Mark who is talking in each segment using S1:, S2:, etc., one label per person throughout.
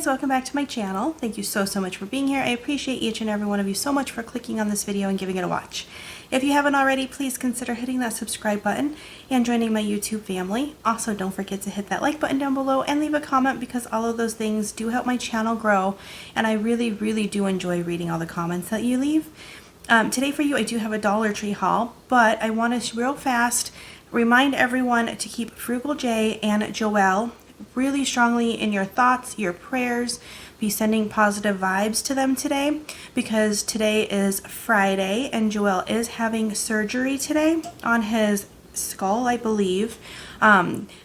S1: guys, welcome back to my channel. Thank you so much for being here. I appreciate each and every one of you so much for clicking on this video and giving it a watch. If you haven't already, please consider hitting that subscribe button and joining my YouTube family. Also, don't forget to hit that like button down below and leave a comment, because all of those things do help my channel grow, and I really do enjoy reading all the comments that you leave. Today for you, I do have a Dollar Tree haul, but I want to real fast remind everyone to keep Frugal J and Joelle really strongly in your thoughts, your prayers. Be sending positive vibes to them today, because today is Friday and Joelle is having surgery today on his skull, I believe.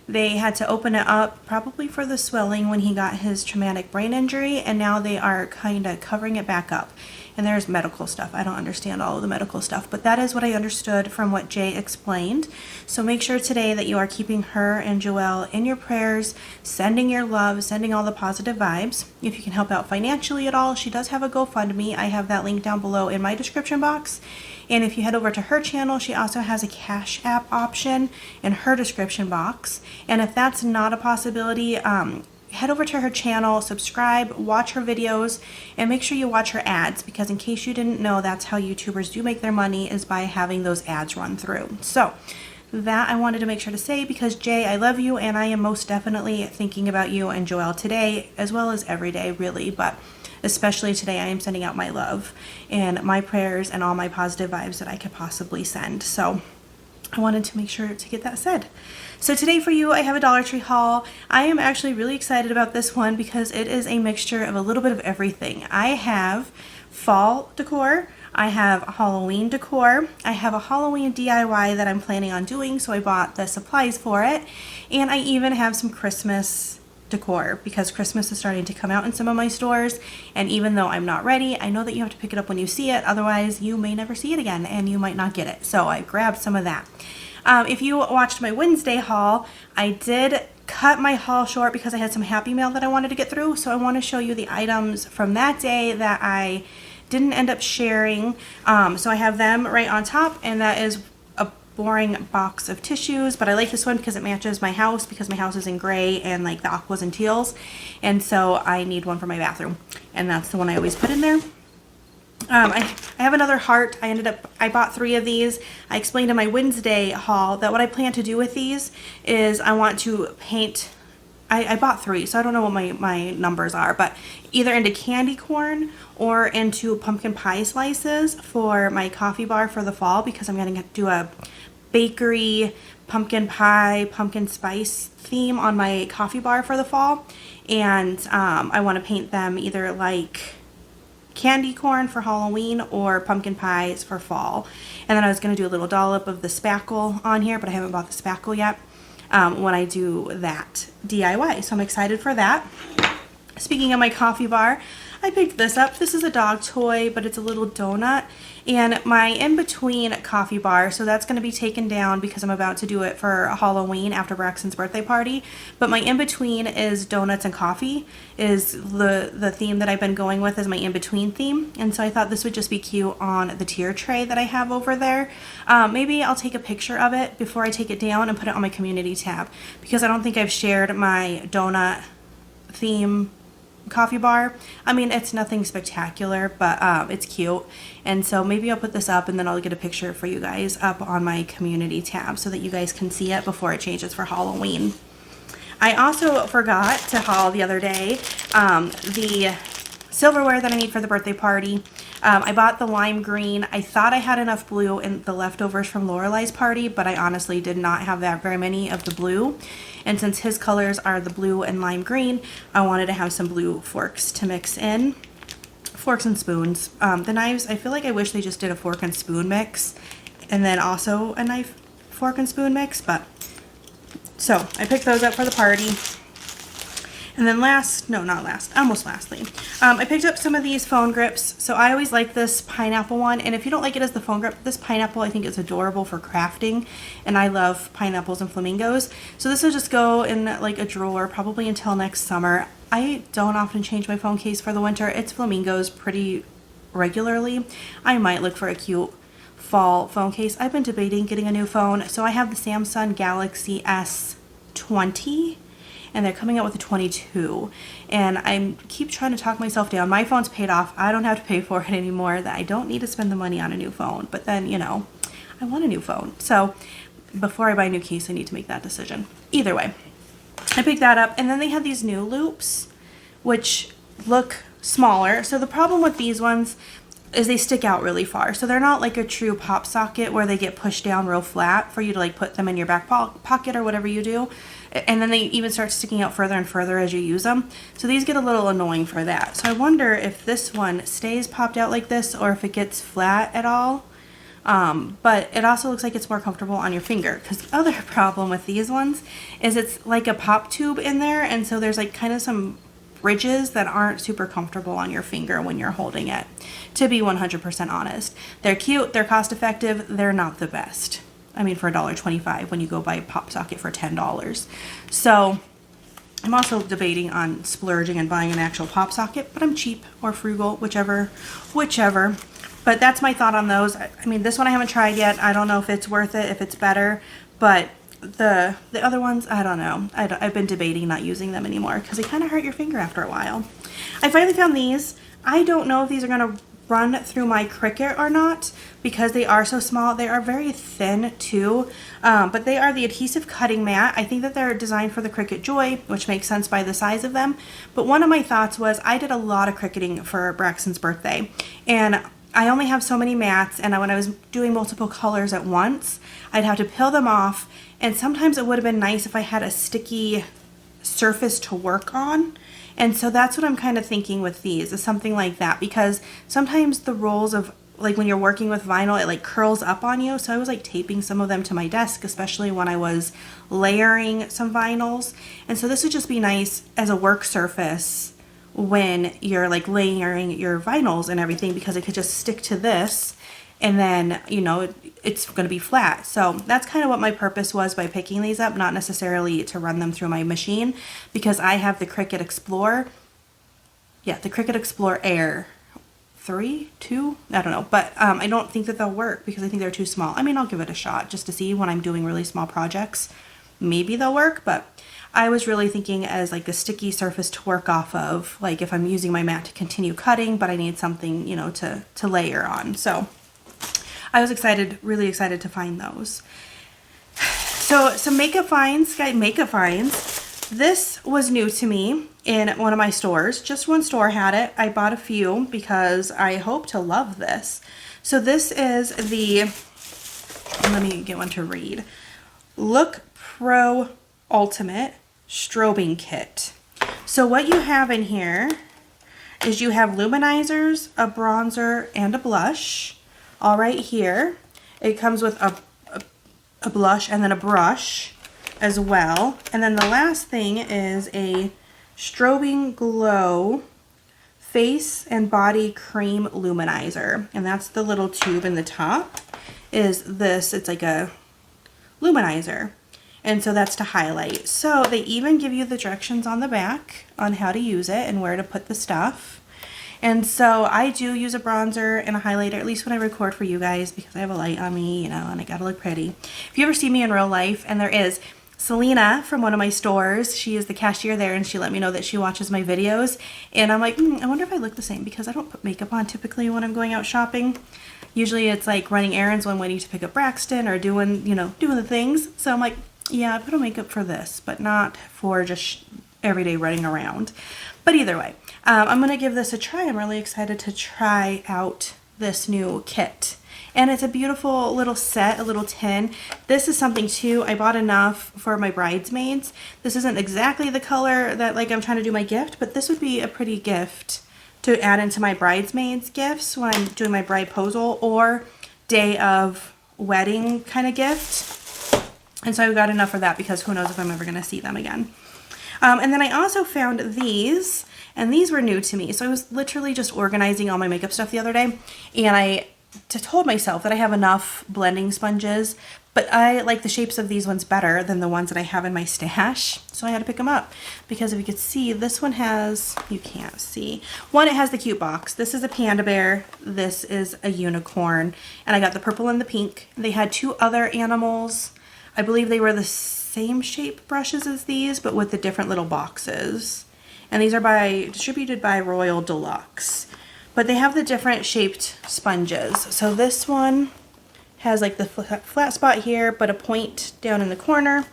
S1: They had to open it up probably for the swelling when he got his traumatic brain injury, and now they are kind of covering it back up. And there's medical stuff. I don't understand all of the medical stuff, but that is what I understood from what Jay explained. So make sure today that you are keeping her and Joelle in your prayers, sending your love, sending all the positive vibes. If you can help out financially at all, she does have a Gofundme. I have that link down below in my description box. And if you head over to her channel, she also has a Cash App option in her description box. And if that's not a possibility, head over to her channel, subscribe, watch her videos, and make sure you watch her ads, because in case you didn't know, that's how YouTubers do make their money, is by having those ads run through. So that I wanted to make sure to say, because Jay, I love you, and I am most definitely thinking about you and Joelle today, as well as every day really, but especially today I am sending out my love and my prayers and all my positive vibes that I could possibly send. So I wanted to make sure to get that said. So today for you, I have a Dollar Tree haul. I am actually really excited about this one because it is a mixture of a little bit of everything. I have fall decor, I have Halloween decor, I have a Halloween DIY that I'm planning on doing, so I bought the supplies for it, and I even have some Christmas decor because Christmas is starting to come out in some of my stores, and even though I'm not ready, I know that you have to pick it up when you see it, otherwise you may never see it again and you might not get it. So I grabbed some of that. If you watched my Wednesday haul, I did cut my haul short because I had some Happy Mail that I wanted to get through, so I want to show you the items from that day that I didn't end up sharing. So I have them right on top, and that is a boring box of tissues, but I like this one because it matches my house, because my house is in gray and like the aquas and teals, and so I need one for my bathroom, and that's the one I always put in there. I have another heart. I bought 3 of these. I explained in my Wednesday haul that what I plan to do with these is I want to paint, I bought 3, so I don't know what my numbers are, but either into candy corn or into pumpkin pie slices for my coffee bar for the fall, because I'm going to do a bakery pumpkin pie, pumpkin spice theme on my coffee bar for the fall. And I want to paint them either like candy corn for Halloween or pumpkin pies for fall. And then I was going to do a little dollop of the spackle on here, but I haven't bought the spackle yet when I do that DIY. So I'm excited for that. Speaking of my coffee bar, I picked this up. This is a dog toy, but it's a little donut. And my in-between coffee bar, so that's going to be taken down because I'm about to do it for Halloween after Braxton's birthday party. But my in-between is donuts and coffee, is the theme that I've been going with, is my in-between theme. And so I thought this would just be cute on the tier tray that I have over there. Maybe I'll take a picture of it before I take it down and put it on my community tab, because I don't think I've shared my donut theme coffee bar. I mean, it's nothing spectacular, but it's cute, and so maybe I'll put this up and then I'll get a picture for you guys up on my community tab so that you guys can see it before it changes for Halloween. I also forgot to haul the other day the silverware that I need for the birthday party. I bought the lime green. I thought I had enough blue in the leftovers from Lorelei's party, but I honestly did not have that very many of the blue. And since his colors are the blue and lime green, I wanted to have some blue forks to mix in. Forks and spoons. The knives, I feel like I wish they just did a fork and spoon mix, and then also a knife, fork and spoon mix, but so I picked those up for the party. And then almost lastly, I picked up some of these phone grips. So I always like this pineapple one, and if you don't like it as the phone grip, this pineapple I think is adorable for crafting, and I love pineapples and flamingos. So this will just go in like a drawer probably until next summer. I don't often change my phone case for the winter. It's flamingos pretty regularly. I might look for a cute fall phone case. I've been debating getting a new phone. So I have the Samsung Galaxy S20. and they're coming out with a 22. And I keep trying to talk myself down. My phone's paid off. I don't have to pay for it anymore. That I don't need to spend the money on a new phone. But then, you know, I want a new phone. So before I buy a new case, I need to make that decision. Either way, I picked that up. And then they had these new loops, which look smaller. So the problem with these ones is they stick out really far. So they're not like a true pop socket where they get pushed down real flat for you to like put them in your back pocket or whatever you do. And then they even start sticking out further and further as you use them. So these get a little annoying for that. So I wonder if this one stays popped out like this or if it gets flat at all. But it also looks like it's more comfortable on your finger, because the other problem with these ones is it's like a pop tube in there. And so there's like kind of some ridges that aren't super comfortable on your finger when you're holding it, to be 100% honest. They're cute, they're cost effective, they're not the best. I mean, for $1.25 when you go buy a pop socket for $10. So I'm also debating on splurging and buying an actual pop socket, but I'm cheap or frugal, whichever. But that's my thought on those. I mean, this one I haven't tried yet. I don't know if it's worth it, if it's better, but the other ones, I don't know. I've been debating not using them anymore because they kind of hurt your finger after a while. I finally found these. I don't know if these are going to run through my Cricut or not because they are so small. They are very thin too, but they are the adhesive cutting mat. I think that they're designed for the Cricut Joy, which makes sense by the size of them. But one of my thoughts was I did a lot of cricketing for Braxton's birthday, and I only have so many mats, and when I was doing multiple colors at once, I'd have to peel them off, and sometimes it would have been nice if I had a sticky surface to work on. And so that's what I'm kind of thinking with these, is something like that, because sometimes the rolls of, like when you're working with vinyl, it like curls up on you. So I was like taping some of them to my desk, especially when I was layering some vinyls. And so this would just be nice as a work surface when you're like layering your vinyls and everything, because it could just stick to this and then, you know, it's going to be flat. So that's kind of what my purpose was by picking these up, not necessarily to run them through my machine, because I have the Cricut Explorer. Yeah, the Cricut Explorer Air 3, 2, I don't know. But I don't think that they'll work because I think they're too small. I mean, I'll give it a shot just to see when I'm doing really small projects. Maybe they'll work, but I was really thinking as like a sticky surface to work off of, like if I'm using my mat to continue cutting, but I need something, you know, to layer on. So I was excited, really excited to find those. So some makeup finds, makeup finds. This was new to me in one of my stores. Just one store had it. I bought a few because I hope to love this. So this is the, let me get one to read. Look Pro Ultimate Strobing Kit. So what you have in here is you have luminizers, a bronzer, and a blush. All right here. It comes with a blush and then a brush as well. And then the last thing is a Strobing Glow Face and Body Cream Luminizer. And that's the little tube in the top is this. It's like a luminizer. And so that's to highlight. So they even give you the directions on the back on how to use it and where to put the stuff. And so I do use a bronzer and a highlighter, at least when I record for you guys, because I have a light on me, you know, and I gotta look pretty. If you ever see me in real life, and there is Selena from one of my stores, she is the cashier there, and she let me know that she watches my videos. And I'm like, I wonder if I look the same, because I don't put makeup on typically when I'm going out shopping. Usually it's like running errands when waiting to pick up Braxton or doing, you know, doing the things. So I'm like, yeah, I put on makeup for this, but not for just everyday running around. But either way, I'm going to give this a try. I'm really excited to try out this new kit. And it's a beautiful little set, a little tin. This is something too, I bought enough for my bridesmaids. This isn't exactly the color that like I'm trying to do my gift, but this would be a pretty gift to add into my bridesmaids gifts when I'm doing my bride posal or day of wedding kind of gift. And so I got enough for that because who knows if I'm ever going to see them again. And then I also found these, and these were new to me. So I was literally just organizing all my makeup stuff the other day, and I told myself that I have enough blending sponges, but I like the shapes of these ones better than the ones that I have in my stash. So I had to pick them up because if you could see, this one has, you can't see. One, it has the cute box. This is a panda bear. This is a unicorn. And I got the purple and the pink. They had two other animals. I believe they were the same shape brushes as these, but with the different little boxes. And these are distributed by Royal Deluxe. But they have the different shaped sponges. So this one has like the flat spot here, but a point down in the corner.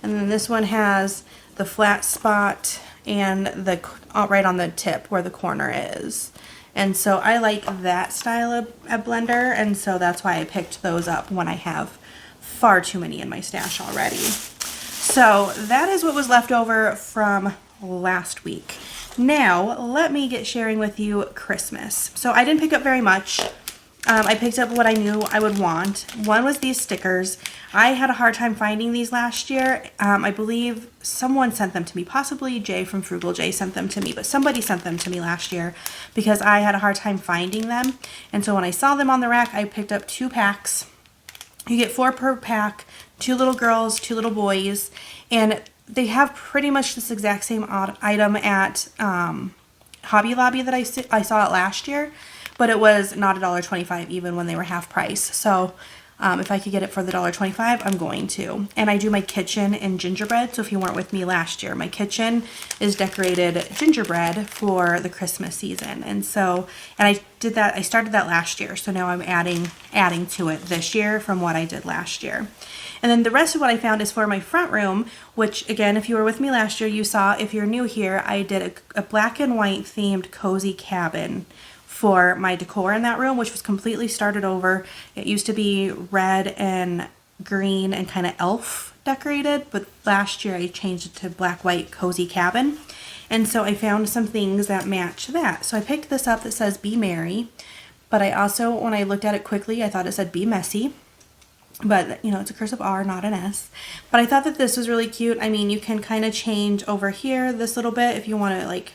S1: And then this one has the flat spot and the right on the tip where the corner is. And so I like that style of blender, and so that's why I picked those up when I have far too many in my stash already. So that is what was left over from last week. Now let me get sharing with you Christmas. So I didn't pick up very much. I picked up what I knew I would want. One was these stickers. I had a hard time finding these last year. I believe someone sent them to me, possibly Jay from Frugal. Jay sent them to me, but somebody sent them to me last year because I had a hard time finding them. And so when I saw them on the rack, I picked up 2 packs. You get 4 per pack, 2 little girls, 2 little boys, and they have pretty much this exact same item at Hobby Lobby that I saw it last year. But it was not $1.25 even when they were half price. So if I could get it for the $1.25, I'm going to. And I do my kitchen in gingerbread. So if you weren't with me last year, my kitchen is decorated gingerbread for the Christmas season. And I did that. I started that last year. So now I'm adding to it this year from what I did last year. And then the rest of what I found is for my front room, which again, if you were with me last year, you saw. If you're new here, I did a black and white themed cozy cabin for my decor in that room, which was completely started over. It used to be red and green and kind of elf decorated, but last year I changed it to black, white, cozy cabin. And so I found some things that match that. So I picked this up that says Be Merry, but I also, when I looked at it quickly, I thought it said Be Messy. But, you know, it's a cursive R, not an S. But I thought that this was really cute. I mean, you can kind of change over here this little bit if you want to, like,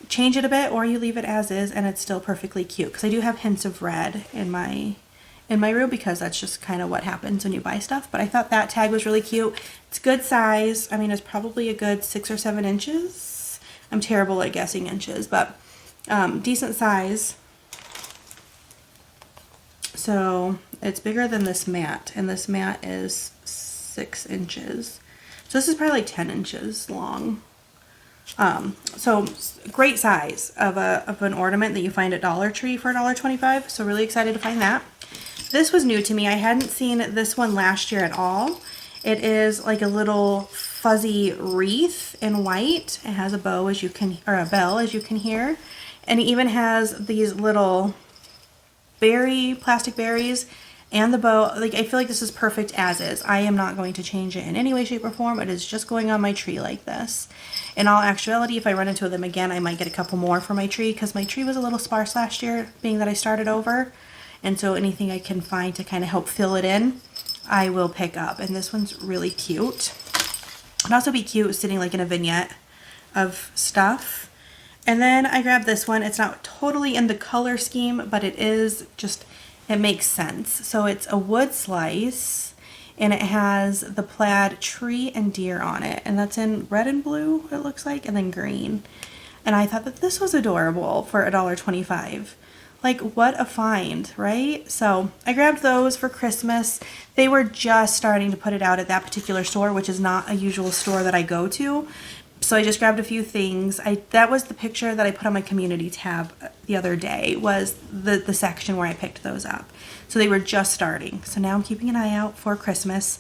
S1: change it a bit, or you leave it as is and it's still perfectly cute, because I do have hints of red in my room because that's just kind of what happens when you buy stuff. But I thought that tag was really cute. It's good size. I mean, it's probably a good 6 or 7 inches. I'm terrible at guessing inches, but decent size. So it's bigger than this mat, and this mat is 6 inches. So this is probably like 10 inches long. So great size of an ornament that you find at Dollar Tree for $1.25. So really excited to find that. This was new to me. I hadn't seen this one last year at all. It is like a little fuzzy wreath in white. It has a bow, as you can, or a bell, as you can hear. And it even has these little plastic berries and the bow. Like, I feel like this is perfect as is. I am not going to change it in any way, shape, or form. It is just going on my tree like this. In all actuality, if I run into them again, I might get a couple more for my tree, because my tree was a little sparse last year, being that I started over. And so anything I can find to kind of help fill it in, I will pick up. And this one's really cute. It'd also be cute sitting like in a vignette of stuff. And then I grabbed this one. It's not totally in the color scheme, but it is just, it makes sense. So it's a wood slice, and it has the plaid tree and deer on it. And that's in red and blue, it looks like, and then green. And I thought that this was adorable for $1.25. Like, what a find, right? So I grabbed those for Christmas. They were just starting to put it out at that particular store, which is not a usual store that I go to. So I just grabbed a few things. That was the picture that I put on my community tab the other day, was the section where I picked those up. So they were just starting. So now I'm keeping an eye out for Christmas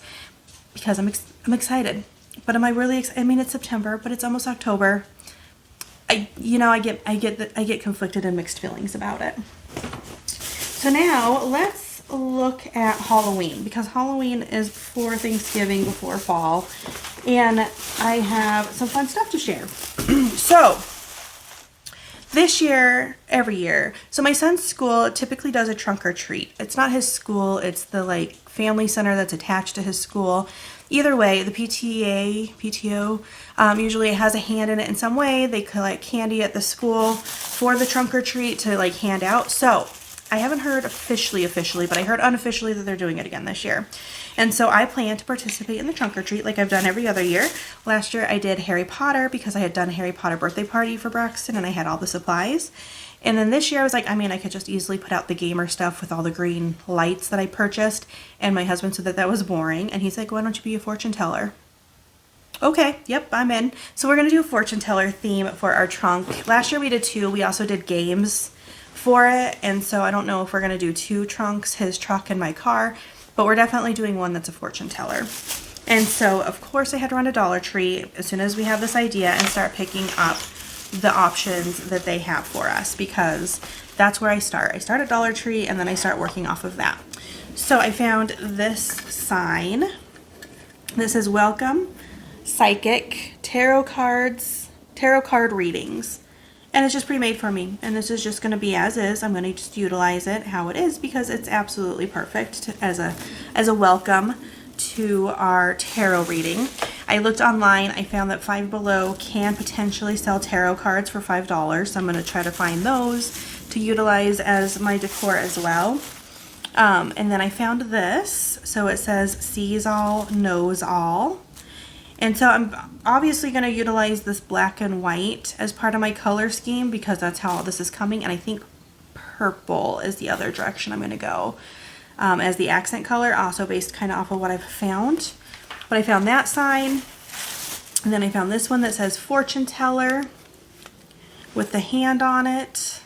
S1: because I'm excited. But am I really excited? I mean, it's September, but it's almost October. I get conflicted and mixed feelings about it. So now let's look at Halloween, because Halloween is before Thanksgiving, before fall, and I have some fun stuff to share. So this year, every year, so my son's school typically does a trunk or treat. It's not his school, it's the like family center that's attached to his school. Either way, the PTO, usually it has a hand in it in some way. They collect candy at the school for the trunk or treat to like hand out. So I haven't heard officially, but I heard unofficially that they're doing it again this year. And so I plan to participate in the trunk or treat like I've done every other year. Last year I did Harry Potter because I had done a Harry Potter birthday party for Braxton and I had all the supplies. And then this year I was like, I mean, I could just easily put out the gamer stuff with all the green lights that I purchased. And my husband said that was boring. And he's like, why don't you be a fortune teller? Okay, yep, I'm in. So we're gonna do a fortune teller theme for our trunk. Last year we did 2. We also did games for it, and so I don't know if we're gonna do 2 trunks, his truck and my car, but we're definitely doing one that's a fortune teller. And so of course I had to run to Dollar Tree as soon as we have this idea and start picking up the options that they have for us, because that's where I start. I start at Dollar Tree and then I start working off of that. So I found this sign. This is Welcome Psychic Tarot card readings, and it's just pre-made for me, and this is just going to be as is. I'm going to just utilize it how it is because it's absolutely perfect as a welcome to our tarot reading. I looked online. I found that Five Below can potentially sell tarot cards for $5, so I'm going to try to find those to utilize as my decor as well. And then I found this. So it says sees all, knows all. And so I'm obviously going to utilize this black and white as part of my color scheme because that's how this is coming. And I think purple is the other direction I'm going to go as the accent color, also based kind of off of what I've found. But I found that sign. And then I found this one that says fortune teller with the hand on it.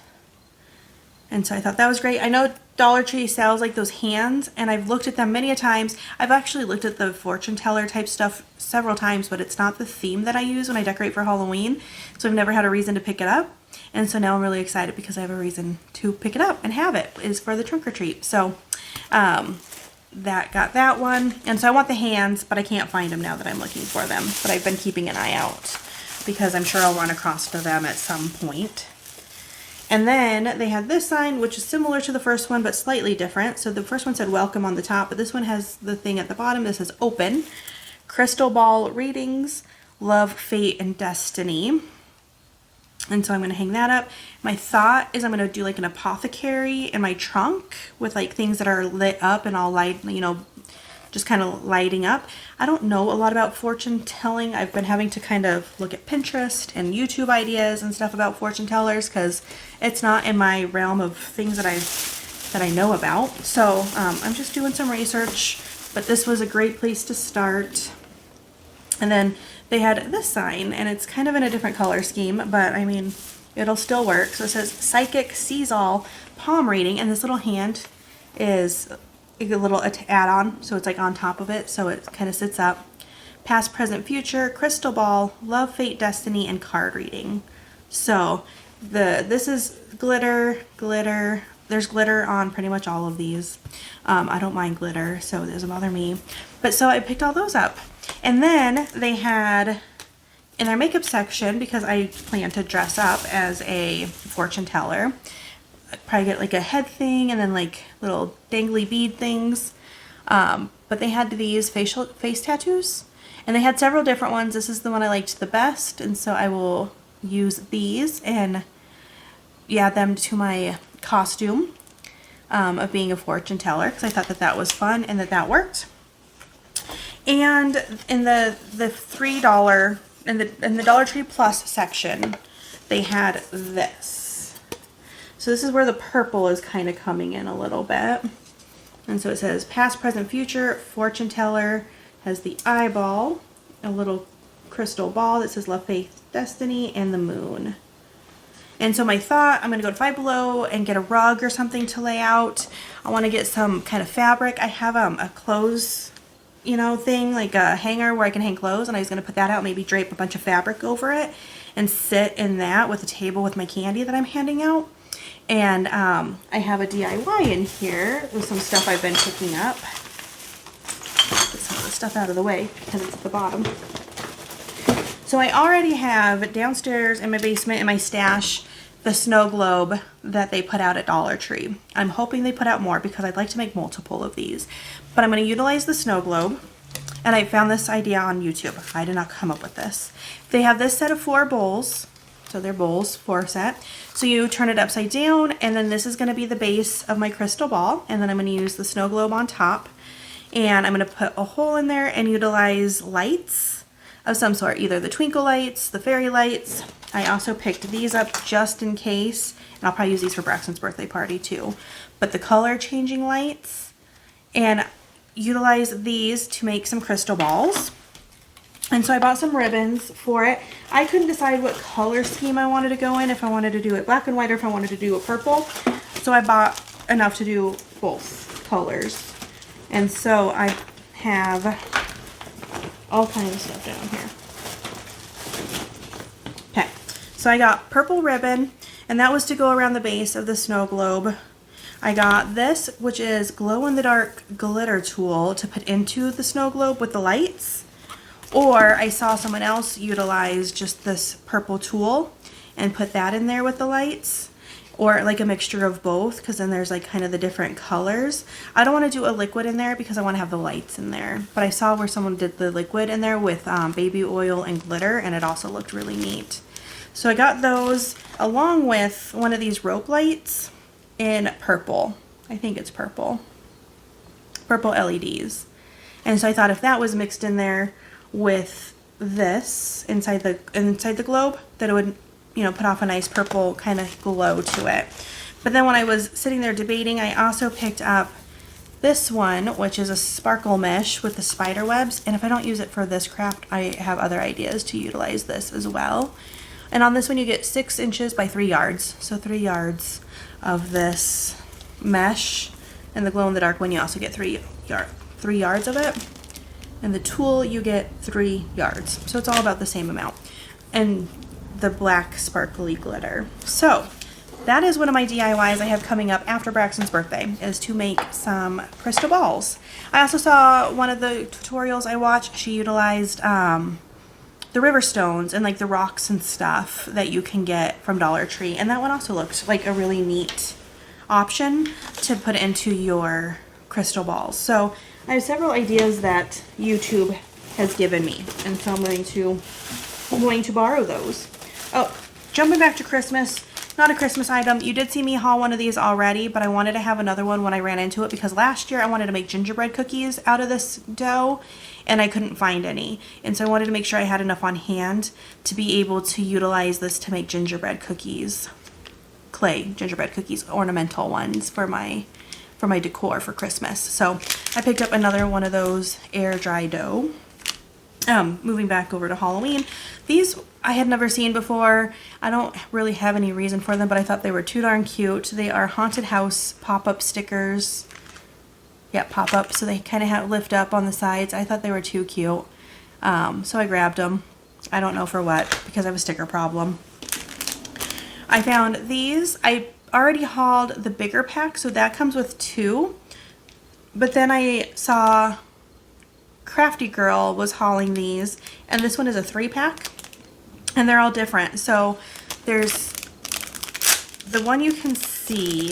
S1: And so I thought that was great. I know Dollar Tree sells like those hands, and I've looked at them many a times. I've actually looked at the fortune teller type stuff several times, but it's not the theme that I use when I decorate for Halloween. So I've never had a reason to pick it up. And so now I'm really excited because I have a reason to pick it up and have it, is for the trunk or treat. So that got that one. And so I want the hands, but I can't find them now that I'm looking for them. But I've been keeping an eye out because I'm sure I'll run across to them at some point. And then they had this sign, which is similar to the first one, but slightly different. So the first one said welcome on the top, but this one has the thing at the bottom that says open. Crystal ball readings, love, fate, and destiny. And so I'm going to hang that up. My thought is I'm going to do like an apothecary in my trunk with like things that are lit up and all light, you know, just kind of lighting up. I don't know a lot about fortune telling. I've been having to kind of look at Pinterest and YouTube ideas and stuff about fortune tellers because it's not in my realm of things that I know about. So I'm just doing some research, but this was a great place to start. And then they had this sign, and it's kind of in a different color scheme, but I mean, it'll still work. So it says Psychic Sees All Palm Reading, and this little hand is a little add-on, so it's like on top of it, so it kind of sits up. Past, present, future, crystal ball, love, fate, destiny, and card reading. So this is glitter. There's glitter on pretty much all of these. I don't mind glitter, so it doesn't bother me. But so I picked all those up. And then they had in their makeup section, because I plan to dress up as a fortune teller, I'd probably get like a head thing and then like little dangly bead things. But they had these face tattoos, and they had several different ones. This is the one I liked the best, and so I will use these and add them to my costume of being a fortune teller, because I thought that was fun and that worked. And in the $3 in the Dollar Tree Plus section, they had this. So this is where the purple is kind of coming in a little bit. And so it says past, present, future, fortune teller, has the eyeball, a little crystal ball that says love, faith, destiny, and the moon. And so my thought, I'm going to go to Five Below and get a rug or something to lay out. I want to get some kind of fabric. I have a clothes, thing, like a hanger where I can hang clothes, and I was going to put that out, maybe drape a bunch of fabric over it and sit in that with a table with my candy that I'm handing out. And I have a DIY in here with some stuff I've been picking up. Get some of the stuff out of the way because it's at the bottom. So I already have downstairs in my basement in my stash the snow globe that they put out at Dollar Tree. I'm hoping they put out more because I'd like to make multiple of these. But I'm going to utilize the snow globe. And I found this idea on YouTube. I did not come up with this. They have this set of 4 bowls. So they're bowls, 4 set. So you turn it upside down, and then this is going to be the base of my crystal ball. And then I'm going to use the snow globe on top. And I'm going to put a hole in there and utilize lights of some sort. Either the twinkle lights, the fairy lights. I also picked these up just in case. And I'll probably use these for Braxton's birthday party too. But the color changing lights. And utilize these to make some crystal balls. And so I bought some ribbons for it. I couldn't decide what color scheme I wanted to go in, if I wanted to do it black and white or if I wanted to do a purple. So I bought enough to do both colors. And so I have all kinds of stuff down here. Okay, so I got purple ribbon, and that was to go around the base of the snow globe. I got this, which is glow-in-the-dark glitter tool to put into the snow globe with the lights. Or I saw someone else utilize just this purple tool and put that in there with the lights. Or like a mixture of both, because then there's like kind of the different colors. I don't want to do a liquid in there because I want to have the lights in there. But I saw where someone did the liquid in there with baby oil and glitter, and it also looked really neat. So I got those along with one of these rope lights in purple. I think it's purple. Purple LEDs. And so I thought if that was mixed in there with this inside the globe, that it would, you know, put off a nice purple kind of glow to it. But then when I was sitting there debating, I also picked up this one, which is a sparkle mesh with the spider webs. And if I don't use it for this craft, I have other ideas to utilize this as well. And on this one, you get 6 inches by 3 yards. So 3 yards of this mesh. And the glow-in-the-dark one, you also get 3 yards of it. And the tool, you get 3 yards. So it's all about the same amount. And the black sparkly glitter. So that is one of my DIYs I have coming up after Braxton's birthday, is to make some crystal balls. I also saw one of the tutorials I watched, she utilized the river stones and like the rocks and stuff that you can get from Dollar Tree. And that one also looked like a really neat option to put into your crystal balls. So I have several ideas that YouTube has given me, and so I'm going to borrow those. Oh, jumping back to Christmas, not a Christmas item. You did see me haul one of these already, but I wanted to have another one when I ran into it because last year I wanted to make gingerbread cookies out of this dough and I couldn't find any. And so I wanted to make sure I had enough on hand to be able to utilize this to make gingerbread cookies, clay gingerbread cookies, ornamental ones for my decor for Christmas. So I picked up another one of those air dry dough. Moving back over to Halloween, these I had never seen before. I don't really have any reason for them, but I thought they were too darn cute. They are haunted house pop-up stickers. Yeah, pop-up, so they kind of lift up on the sides. I thought they were too cute, so I grabbed them. I don't know for what, because I have a sticker problem. I found these. I already hauled the bigger pack, so that comes with 2. But then I saw Crafty Girl was hauling these, and this one is a 3-pack, and they're all different. So there's the one you can see,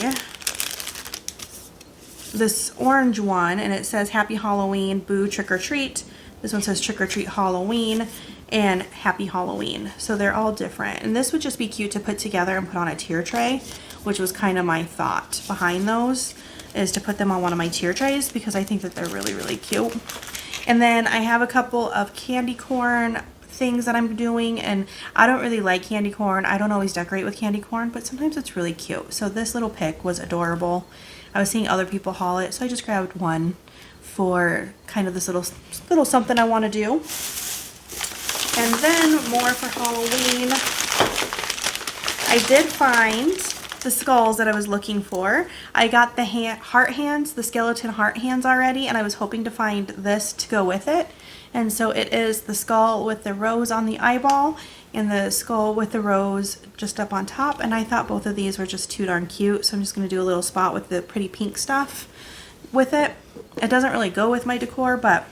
S1: this orange one, and it says Happy Halloween, Boo Trick or Treat. This one says Trick or Treat Halloween and Happy Halloween. So they're all different, and this would just be cute to put together and put on a tier tray, which was kind of my thought behind those, is to put them on one of my tier trays because I think that they're really, really cute. And then I have a couple of candy corn things that I'm doing, and I don't really like candy corn. I don't always decorate with candy corn, but sometimes it's really cute. So this little pick was adorable. I was seeing other people haul it, so I just grabbed one for kind of this little something I want to do. And then more for Halloween. I did find the skulls that I was looking for. I got the heart hands, the skeleton heart hands already, and I was hoping to find this to go with it. And so it is the skull with the rose on the eyeball and the skull with the rose just up on top. And I thought both of these were just too darn cute, so I'm just going to do a little spot with the pretty pink stuff with it. It doesn't really go with my decor, but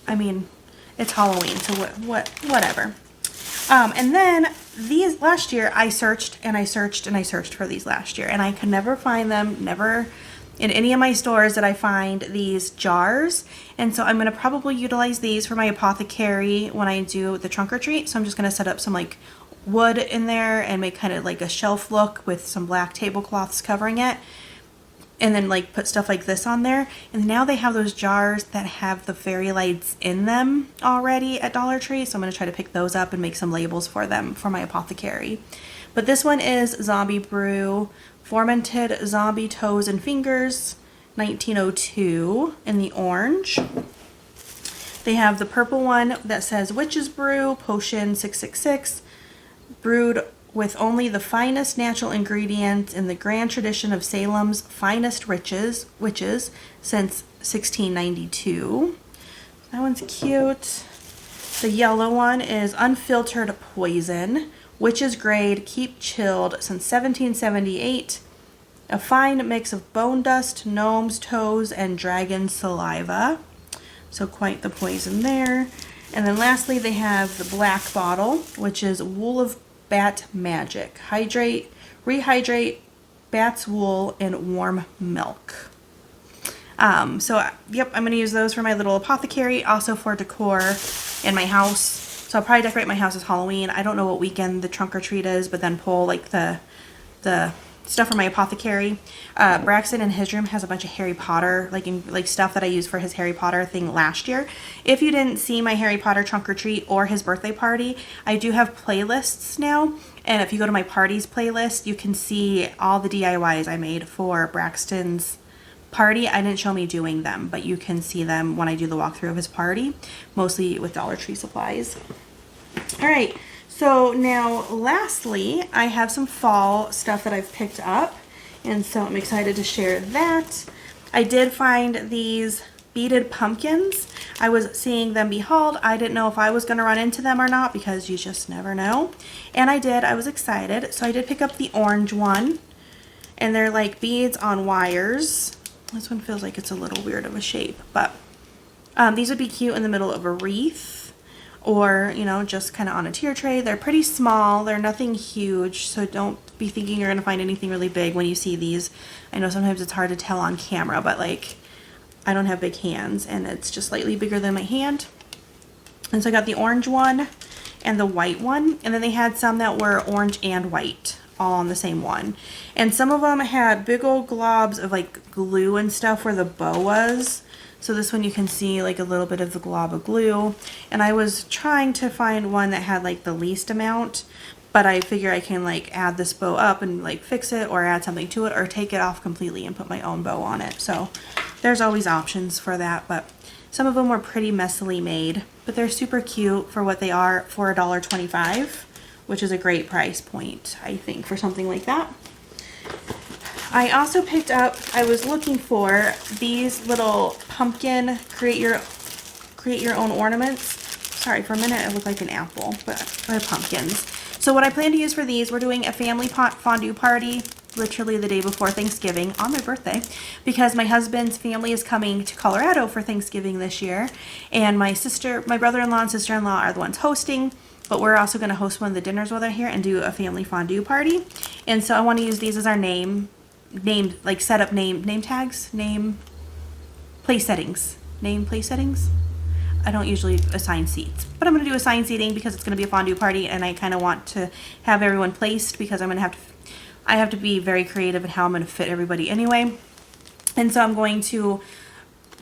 S1: I mean, it's Halloween, so whatever. And then these last year I searched and I searched and I searched for these last year, and I could never find them. Never in any of my stores did I find these jars, and so I'm going to probably utilize these for my apothecary when I do the trunk or treat. So I'm just going to set up some like wood in there and make kind of like a shelf look with some black tablecloths covering it, and then like put stuff like this on there. And now they have those jars that have the fairy lights in them already at Dollar Tree, so I'm going to try to pick those up and make some labels for them for my apothecary. But this one is Zombie Brew Fermented Zombie Toes and Fingers 1902 in the orange. They have the purple one that says Witch's Brew, Potion 666, brewed with only the finest natural ingredients in the grand tradition of Salem's finest witches since 1692. That one's cute. The yellow one is Unfiltered Poison, Witch's Grade, keep chilled since 1778. A fine mix of bone dust, gnome's toes, and dragon saliva. So quite the poison there. And then lastly, they have the black bottle, which is Wool of Bat Magic. Hydrate, rehydrate, bat's wool, and warm milk. Yep, I'm going to use those for my little apothecary, also for decor in my house. So I'll probably decorate my house as Halloween. I don't know what weekend the trunk or treat is, but then pull like the stuff for my apothecary. Braxton in his room has a bunch of Harry Potter, like stuff that I used for his Harry Potter thing last year. If you didn't see my Harry Potter trunk or treat or his birthday party, I do have playlists now. And if you go to my parties playlist, you can see all the DIYs I made for Braxton's party. I didn't show me doing them, but you can see them when I do the walkthrough of his party, mostly with Dollar Tree supplies. All right. So now lastly, I have some fall stuff that I've picked up, and so I'm excited to share that. I did find these beaded pumpkins. I was seeing them be hauled. I didn't know if I was going to run into them or not because you just never know. And I did. I was excited. So I did pick up the orange one, and they're like beads on wires. This one feels like it's a little weird of a shape, but these would be cute in the middle of a wreath. Or, you know, just kind of on a tier tray. They're pretty small. They're nothing huge, so don't be thinking you're going to find anything really big when you see these. I know sometimes it's hard to tell on camera, but like, I don't have big hands, and it's just slightly bigger than my hand. And so I got the orange one and the white one, and then they had some that were orange and white, all on the same one. And some of them had big old globs of like glue and stuff where the bow was. So this one you can see like a little bit of the glob of glue. And I was trying to find one that had like the least amount, but I figure I can like add this bow up and like fix it or add something to it or take it off completely and put my own bow on it. So there's always options for that, but some of them were pretty messily made, but they're super cute for what they are for $1.25, which is a great price point, I think, for something like that. I also picked up, I was looking for these little pumpkin create your own ornaments. Sorry, for a minute it looked like an apple, but they're pumpkins. So what I plan to use for these, we're doing a family fondue party literally the day before Thanksgiving on my birthday, because my husband's family is coming to Colorado for Thanksgiving this year, and my brother-in-law and sister-in-law are the ones hosting. But we're also going to host one of the dinners while they're here and do a family fondue party. And so I want to use these as our named, like set up name tags, place settings. I don't usually assign seats, but I'm going to do assigned seating because it's going to be a fondue party, and I kind of want to have everyone placed because I have to be very creative in how I'm going to fit everybody anyway. And so I'm going to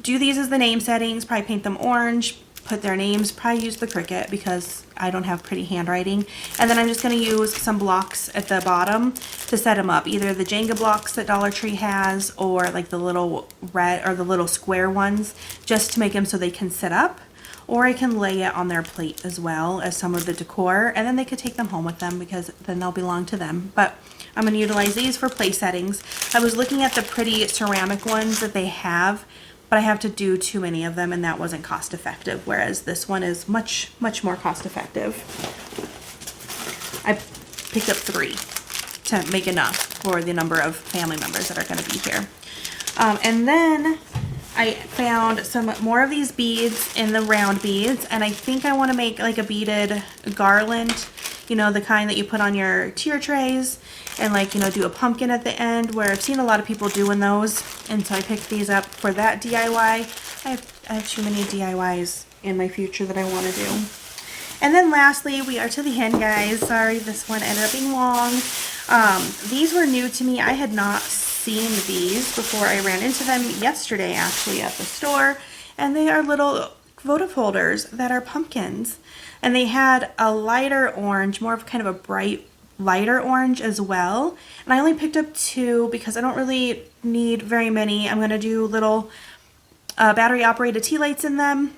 S1: do these as the name settings, probably paint them orange, put their names, probably use the Cricut because I don't have pretty handwriting. And then I'm just going to use some blocks at the bottom to set them up. Either the Jenga blocks that Dollar Tree has, or like the little red or the little square ones, just to make them so they can sit up. Or I can lay it on their plate as well as some of the decor, and then they could take them home with them because then they'll belong to them. But I'm going to utilize these for place settings. I was looking at the pretty ceramic ones that they have, but I have to do too many of them, and that wasn't cost effective, whereas this one is much, much more cost effective. I picked up 3 to make enough for the number of family members that are going to be here. And then I found some more of these beads in the round beads, and I think I want to make like a beaded garland, you know, the kind that you put on your tier trays, and like, you know, do a pumpkin at the end, where I've seen a lot of people doing those. And so I picked these up for that DIY. I have too many DIYs in my future that I want to do. And then lastly, we are to the end, guys. Sorry, this one ended up being long. These were new to me. I had not seen these before. I ran into them yesterday actually at the store, and they are little votive holders that are pumpkins. And they had a lighter orange, more of kind of a bright lighter orange as well. And I only picked up 2 because I don't really need very many. I'm going to do little battery operated tea lights in them.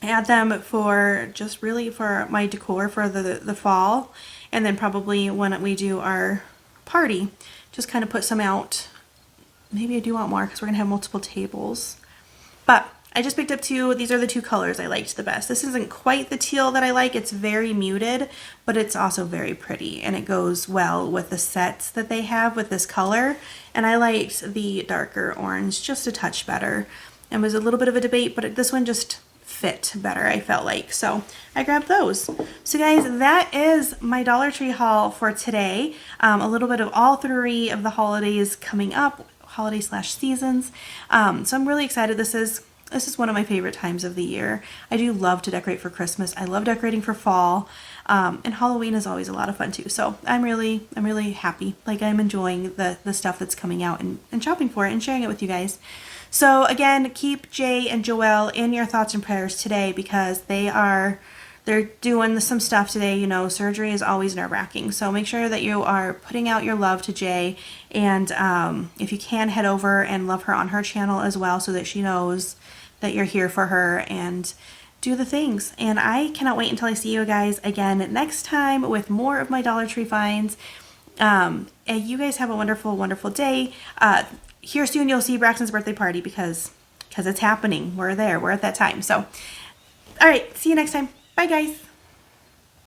S1: add them for just really for my decor for the fall, and then probably when we do our party, just kind of put some out. Maybe I do want more because we're gonna have multiple tables. But I just picked up two. These are the two colors I liked the best. This isn't quite the teal that I like. It's very muted, but it's also very pretty, and it goes well with the sets that they have with this color. And I liked the darker orange just a touch better. It was a little bit of a debate, but this one just fit better, I felt like. So I grabbed those. So guys, that is my Dollar Tree haul for today. A little bit of all three of the holidays coming up, holiday slash seasons. So I'm really excited. This is one of my favorite times of the year. I do love to decorate for Christmas. I love decorating for fall. And Halloween is always a lot of fun too. So I'm really happy. Like, I'm enjoying the stuff that's coming out and shopping for it and sharing it with you guys. So again, keep Jay and Joelle in your thoughts and prayers today, because they're doing some stuff today. You know, surgery is always nerve-wracking. So make sure that you are putting out your love to Jay. And if you can, head over and love her on her channel as well, so that she knows that you're here for her, and do the things. And I cannot wait until I see you guys again next time with more of my Dollar Tree finds. And you guys have a wonderful, wonderful day. Here soon you'll see Braxton's birthday party, because it's happening. We're there. We're at that time. So, all right. See you next time. Bye, guys.